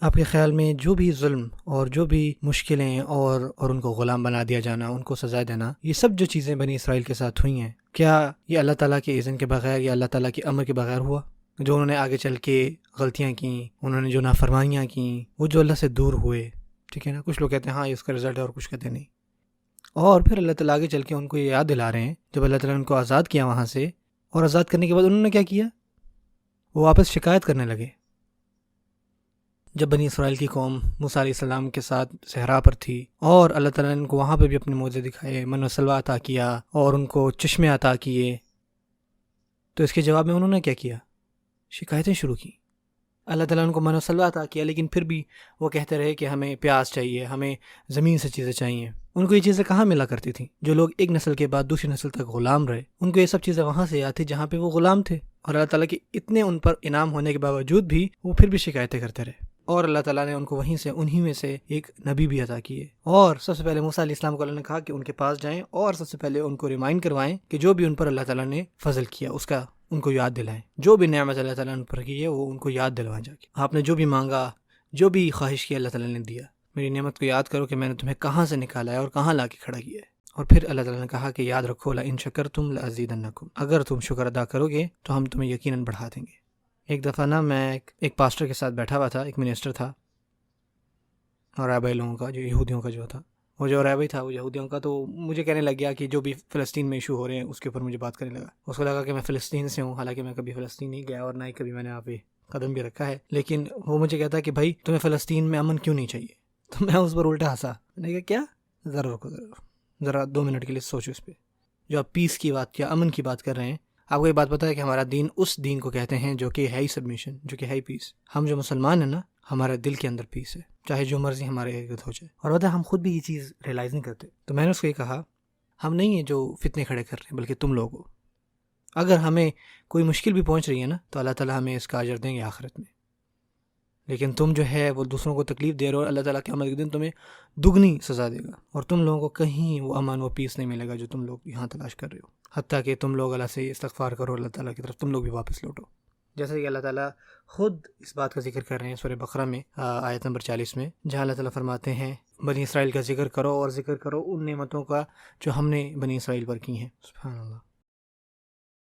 آپ کے خیال میں جو بھی ظلم اور جو بھی مشکلیں اور ان کو غلام بنا دیا جانا، ان کو سزا دینا، یہ سب جو چیزیں بنی اسرائیل کے ساتھ ہوئی ہیں، کیا یہ اللہ تعالیٰ کے اذن کے بغیر یا اللہ تعالیٰ کے امر کے بغیر ہوا؟ جو انہوں نے آگے چل کے غلطیاں کیں، انہوں نے جو نافرمانیاں کیں، وہ جو اللہ سے دور ہوئے، ٹھیک ہے نا، کچھ لوگ کہتے ہیں ہاں یہ اس کا رزلٹ ہے اور کچھ کہتے ہیں نہیں، اور پھر اللہ تعالیٰ آگے چل کے ان کو یہ یاد دلا رہے ہیں جب اللہ تعالیٰ نے ان کو آزاد کیا وہاں سے، اور آزاد کرنے کے بعد انہوں نے کیا کیا؟ وہ واپس شکایت کرنے لگے۔ جب بنی اسرائیل کی قوم موسیٰ علیہ السلام کے ساتھ صحرا پر تھی اور اللہ تعالیٰ نے ان کو وہاں پہ بھی اپنے معجزے دکھائے، من و سلوہ عطا کیا اور ان کو چشمے عطا کیے، تو اس کے جواب میں انہوں نے کیا کیا؟ شکایتیں شروع کی۔ اللہ تعالیٰ نے ان کو من و سلوہ عطا کیا، لیکن پھر بھی وہ کہتے رہے کہ ہمیں پیاس چاہیے، ہمیں زمین سے چیزیں چاہیے۔ ان کو یہ چیزیں کہاں ملا کرتی تھیں؟ جو لوگ ایک نسل کے بعد دوسری نسل تک غلام رہے، ان کو یہ سب چیزیں وہاں سے یاد تھی جہاں پہ وہ غلام تھے، اور اللہ تعالیٰ کے اتنے ان پر انعام ہونے کے باوجود بھی وہ پھر بھی شکایتیں کرتے رہے، اور اللہ تعالیٰ نے ان کو انہی میں سے ایک نبی بھی عطا کیے۔ اور سب سے پہلے موسیٰ علیہ السلام کو اللہ نے کہا کہ ان کے پاس جائیں اور سب سے پہلے ان کو ریمائنڈ کروائیں کہ جو بھی ان پر اللہ تعالیٰ نے فضل کیا اس کا ان کو یاد دلائیں، جو بھی نعمت اللہ تعالیٰ نے ان پر کی ہے وہ ان کو یاد دلوائیں جا کے۔ آپ نے جو بھی مانگا، جو بھی خواہش کی، اللہ تعالیٰ نے دیا۔ میری نعمت کو یاد کرو کہ میں نے تمہیں کہاں سے نکالا ہے اور کہاں لا کے کھڑا کیا ہے۔ اور پھر اللہ تعالیٰ نے کہا کہ یاد رکھو لئن شکرتم لأزیدنکم، اگر تم شکر ادا کرو گے تو ہم تمہیں یقیناً بڑھا دیں گے۔ ایک دفعہ میں ایک پاسٹر کے ساتھ بیٹھا ہوا تھا، ایک منسٹر تھا، اور رابع لوگوں کا جو یہودیوں کا جو تھا، وہ جو رابع تھا وہ یہودیوں کا، تو مجھے کہنے لگ گیا کہ جو بھی فلسطین میں ایشو ہو رہے ہیں اس کے اوپر مجھے بات کرنے لگا۔ اس کو لگا کہ میں فلسطین سے ہوں، حالانکہ میں کبھی فلسطین نہیں گیا اور نہ ہی کبھی میں نے وہاں پہ قدم بھی رکھا ہے، لیکن وہ مجھے کہتا ہے کہ بھائی تمہیں فلسطین میں امن کیوں نہیں چاہیے؟ تو میں اس پر الٹا ہنسا، میں نے کہا کیا؟ ذرا رکو، ذرا 2 منٹ کے لیے سوچو اس پہ۔ جو آپ پیس کی بات کیا، امن کی بات کر رہے ہیں، آپ کو یہ بات پتہ ہے کہ ہمارا دین اس دین کو کہتے ہیں جو کہ ہے ہی سبمیشن، جو کہ ہے ہی پیس۔ ہم جو مسلمان ہیں نا، ہمارے دل کے اندر پیس ہے، چاہے جو مرضی ہمارے ارد ہو جائے، اور پتہ ہے ہم خود بھی یہ چیز ریئلائز نہیں کرتے۔ تو میں نے اس کو یہ کہا، ہم نہیں ہیں جو فتنے کھڑے کر رہے ہیں، بلکہ تم لوگ ہو۔ اگر ہمیں کوئی مشکل بھی پہنچ رہی ہے نا، تو اللہ تعالیٰ ہمیں اس کا اجر دیں گے آخرت میں، لیکن تم جو ہے وہ دوسروں کو تکلیف دے رہے ہو، اللہ تعالیٰ قیامت کے دن تمہیں دگنی سزا دے گا، اور تم لوگوں کو کہیں وہ امن، وہ پیس نہیں ملے گا جو تم لوگ یہاں تلاش کر رہے ہو، حتیٰ کہ تم لوگ اللہ سے استغفار کرو، اللہ تعالیٰ کی طرف تم لوگ بھی واپس لوٹو۔ جیسا کہ اللہ تعالیٰ خود اس بات کا ذکر کر رہے ہیں سورہ بقرہ میں آیت نمبر 40 میں، جہاں اللہ تعالیٰ فرماتے ہیں بنی اسرائیل کا ذکر کرو اور ذکر کرو ان نعمتوں کا جو ہم نے بنی اسرائیل پر کی ہیں۔ سبحان اللہ۔